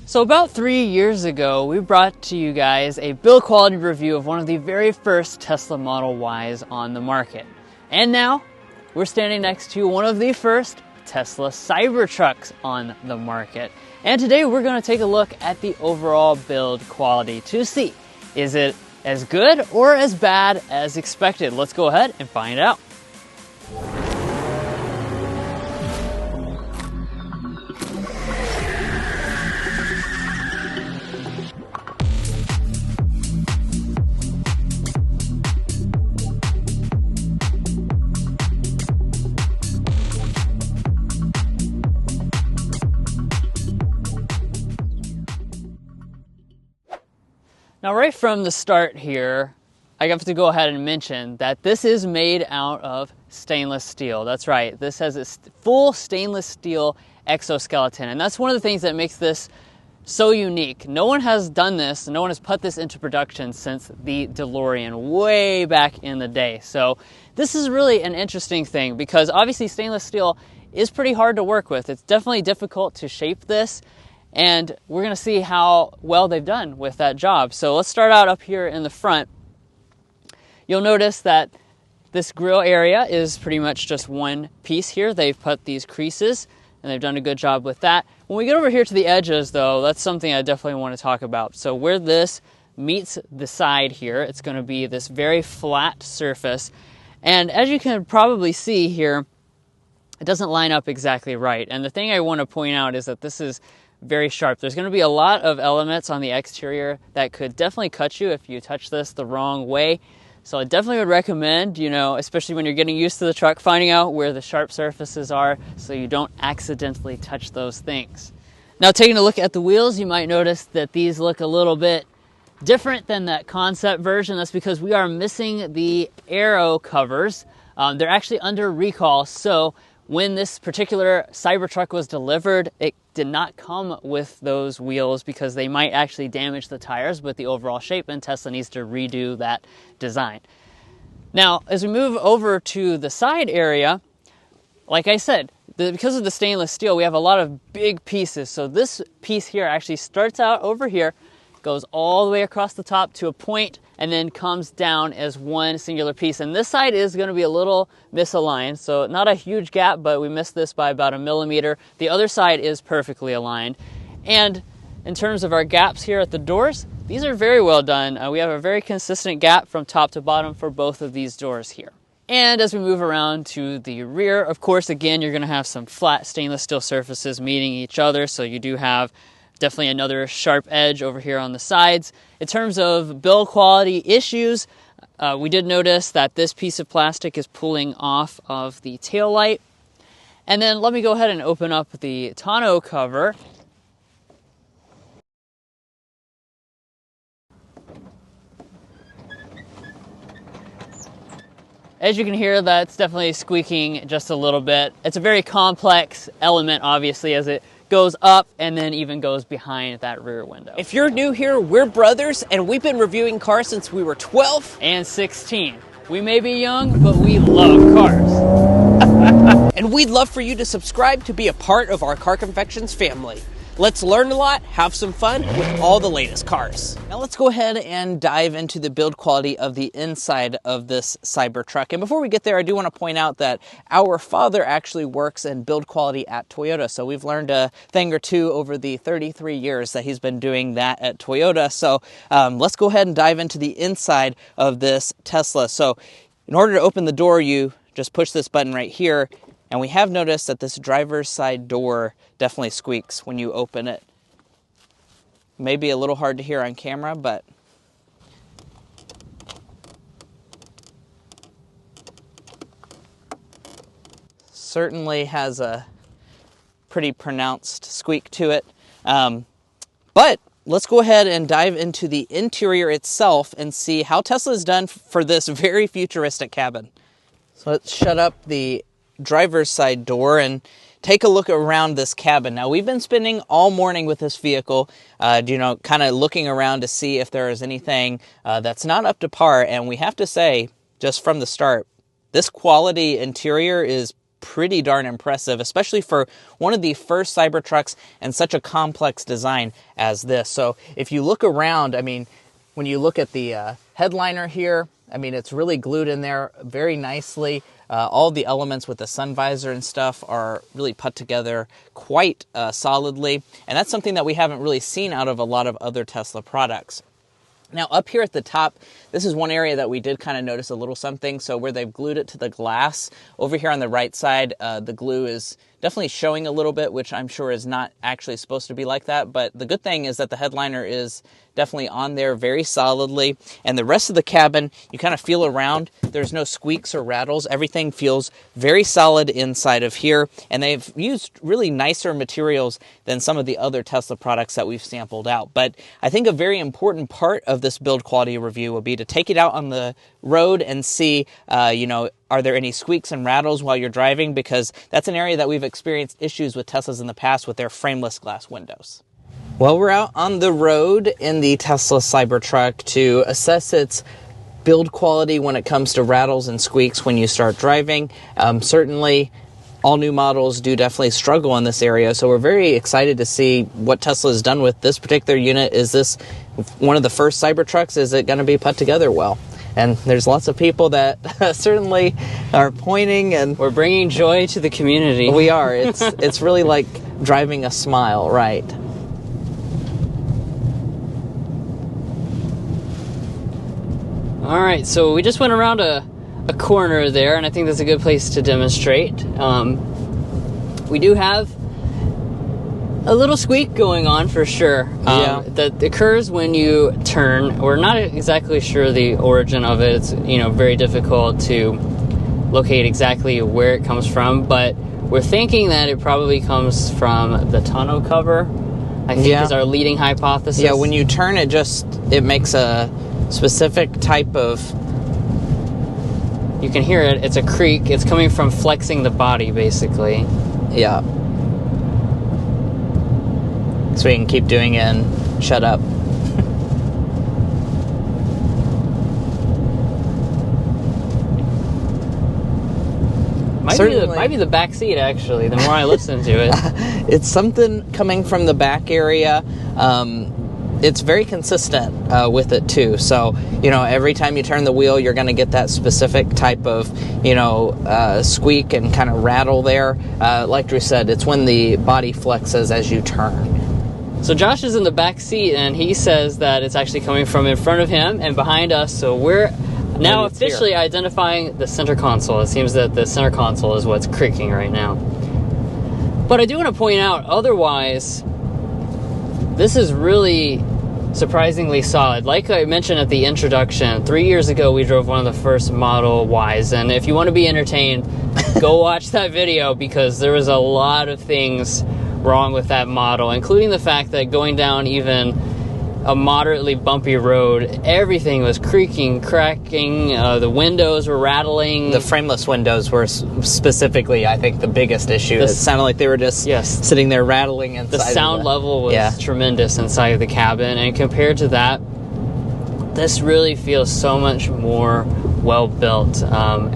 So about 3 years ago, we brought to you guys a build quality review of one of the very first Tesla Model Ys on the market. And now, we're standing next to one of the first Tesla Cybertrucks on the market. And today we're going to take a look at the overall build quality to see, is it as good or as bad as expected? Let's go ahead and find out. Now, right from the start here, I have to go ahead and mention that this is made out of stainless steel. That's right, this has a full stainless steel exoskeleton, and that's one of the things that makes this so unique. No one has done this, no one has put this into production since the DeLorean way back in the day. So this is really an interesting thing because obviously stainless steel is pretty hard to work with. It's definitely difficult to shape this. And we're going to see how well they've done with that job. So let's start out up here in the front. You'll notice that this grill area is pretty much just one piece here. They've put these creases, and they've done a good job with that. When we get over here to the edges, though, that's something I definitely want to talk about. So where this meets the side here, it's going to be this very flat surface. And as you can probably see here, it doesn't line up exactly right. And the thing I want to point out is that this is very sharp. There's going to be a lot of elements on the exterior that could definitely cut you if you touch this the wrong way. So I definitely would recommend, especially when you're getting used to the truck, finding out where the sharp surfaces are so you don't accidentally touch those things. Now, taking a look at the wheels, you might notice that these look a little bit different than that concept version. That's because we are missing the aero covers. They're actually under recall, so when this particular Cybertruck was delivered, it did not come with those wheels because they might actually damage the tires with the overall shape, and Tesla needs to redo that design. Now, as we move over to the side area, like I said, because of the stainless steel, we have a lot of big pieces. So this piece here actually starts out over here, goes all the way across the top to a point, and then comes down as one singular piece. And this side is going to be a little misaligned, so not a huge gap, but we missed this by about 1 millimeter. The other side is perfectly aligned. And in terms of our gaps here at the doors, these are very well done. We have a very consistent gap from top to bottom for both of these doors here. And as we move around to the rear, of course, again, you're going to have some flat stainless steel surfaces meeting each other, so you do have definitely another sharp edge over here on the sides. In terms of build quality issues, we did notice that this piece of plastic is pulling off of the taillight. And then let me go ahead and open up the tonneau cover. As you can hear, that's definitely squeaking just a little bit. It's a very complex element, obviously, as it goes up and then even goes behind that rear window. If you're new here, we're brothers, and we've been reviewing cars since we were 12 and 16. We may be young, but we love cars. And we'd love for you to subscribe to be a part of our Car Confections family. Let's learn a lot, have some fun with all the latest cars. Now let's go ahead and dive into the build quality of the inside of this Cybertruck. And before we get there, I do want to point out that our father actually works in build quality at Toyota. So we've learned a thing or two over the 33 years that he's been doing that at Toyota. So let's go ahead and dive into the inside of this Tesla. So in order to open the door, you just push this button right here. And we have noticed that this driver's side door definitely squeaks when you open it. Maybe a little hard to hear on camera, but certainly has a pretty pronounced squeak to it. But let's go ahead and dive into the interior itself and see how Tesla has done for this very futuristic cabin. So let's shut up the driver's side door and take a look around this cabin. Now, we've been spending all morning with this vehicle, kind of looking around to see if there is anything that's not up to par. And we have to say, just from the start, this quality interior is pretty darn impressive, especially for one of the first Cybertrucks and such a complex design as this. So if you look around, I mean, when you look at the headliner here, I mean, it's really glued in there very nicely. All the elements with the sun visor and stuff are really put together quite solidly. And that's something that we haven't really seen out of a lot of other Tesla products. Now, up here at the top, this is one area that we did kind of notice a little something. So where they've glued it to the glass, over here on the right side, the glue is definitely showing a little bit, which I'm sure is not actually supposed to be like that. But the good thing is that the headliner is definitely on there very solidly. And the rest of the cabin, you kind of feel around. There's no squeaks or rattles. Everything feels very solid inside of here. And they've used really nicer materials than some of the other Tesla products that we've sampled out. But I think a very important part of this build quality review will be to take it out on the road and see, are there any squeaks and rattles while you're driving? Because that's an area that we've experienced issues with Teslas in the past with their frameless glass windows. Well, we're out on the road in the Tesla Cybertruck to assess its build quality when it comes to rattles and squeaks when you start driving. Certainly, all new models do definitely struggle in this area, so we're very excited to see what Tesla has done with this particular unit. Is this one of the first Cybertrucks? Is it going to be put together well? And there's lots of people that certainly are pointing, and we're bringing joy to the community. We are. It's really like driving a smile, right? All right, so we just went around a corner there, and I think that's a good place to demonstrate. We do have a little squeak going on for sure. That occurs when you turn. We're not exactly sure the origin of it. It's very difficult to locate exactly where it comes from, but we're thinking that it probably comes from the tonneau cover. I think is our leading hypothesis. Yeah, when you turn it makes a specific type of... You can hear it. It's a creak. It's coming from flexing the body, basically. Yeah. So we can keep doing it and shut up. Might be the back seat, actually, the more I listen to it. It's something coming from the back area. It's very consistent with it, too. So, every time you turn the wheel, you're going to get that specific type of, squeak and kind of rattle there. Like Drew said, it's when the body flexes as you turn. So Josh is in the back seat, and he says that it's actually coming from in front of him and behind us. So we're now officially identifying the center console. It seems that the center console is what's creaking right now. But I do want to point out, otherwise, this is really surprisingly solid. Like I mentioned at the introduction, 3 years ago we drove one of the first Model Ys, and if you want to be entertained, go watch that video, because there was a lot of things wrong with that model, including the fact that going down even a moderately bumpy road, everything was creaking, cracking, the windows were rattling. The frameless windows were specifically, I think, the biggest issue. It sounded like they were just sitting there rattling inside. The sound level was tremendous inside of the cabin, and compared to that, this really feels so much more well built.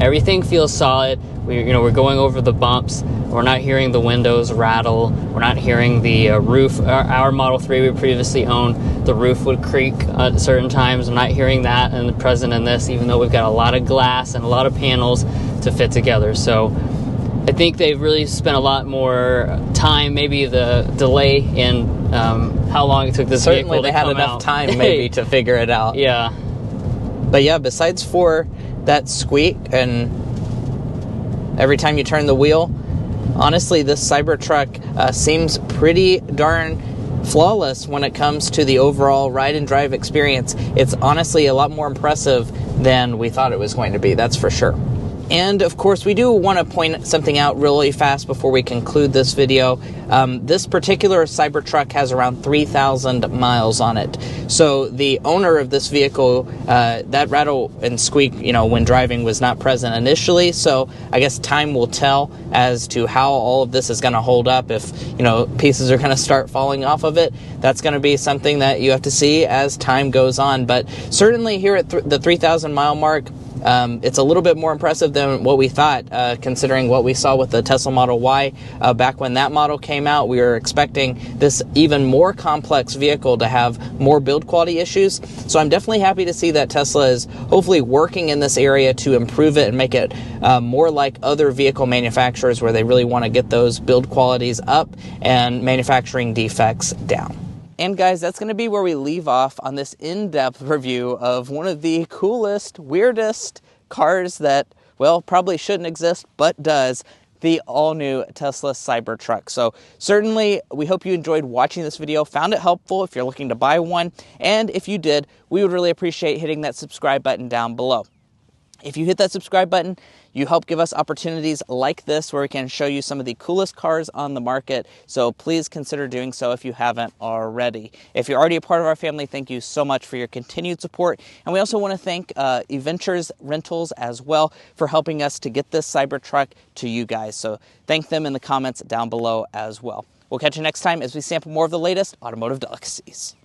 Everything feels solid. We're going over the bumps. We're not hearing the windows rattle. We're not hearing the roof. Our Model 3 we previously owned, the roof would creak at certain times. I'm not hearing that and present in this, even though we've got a lot of glass and a lot of panels to fit together. So I think they've really spent a lot more time, maybe the delay in how long it took this vehicle to come out. Certainly they had enough time maybe to figure it out. Yeah. But yeah, besides for that squeak and every time you turn the wheel, honestly, this Cybertruck seems pretty darn flawless when it comes to the overall ride and drive experience. It's honestly a lot more impressive than we thought it was going to be, that's for sure. And of course, we do want to point something out really fast before we conclude this video. This particular Cybertruck has around 3,000 miles on it. So the owner of this vehicle, that rattle and squeak, when driving was not present initially. So I guess time will tell as to how all of this is going to hold up. If, pieces are going to start falling off of it, that's going to be something that you have to see as time goes on. But certainly here at the 3,000 mile mark, It's a little bit more impressive than what we thought, considering what we saw with the Tesla Model Y back when that model came out. We were expecting this even more complex vehicle to have more build quality issues. So I'm definitely happy to see that Tesla is hopefully working in this area to improve it and make it more like other vehicle manufacturers, where they really want to get those build qualities up and manufacturing defects down. And guys, that's going to be where we leave off on this in-depth review of one of the coolest, weirdest cars that, well, probably shouldn't exist, but does, the all-new Tesla Cybertruck. So certainly, we hope you enjoyed watching this video, found it helpful if you're looking to buy one, and if you did, we would really appreciate hitting that subscribe button down below. If you hit that subscribe button, you help give us opportunities like this where we can show you some of the coolest cars on the market. So please consider doing so if you haven't already. If you're already a part of our family, thank you so much for your continued support. And we also want to thank Adventures Rentals as well for helping us to get this Cybertruck to you guys. So thank them in the comments down below as well. We'll catch you next time as we sample more of the latest automotive delicacies.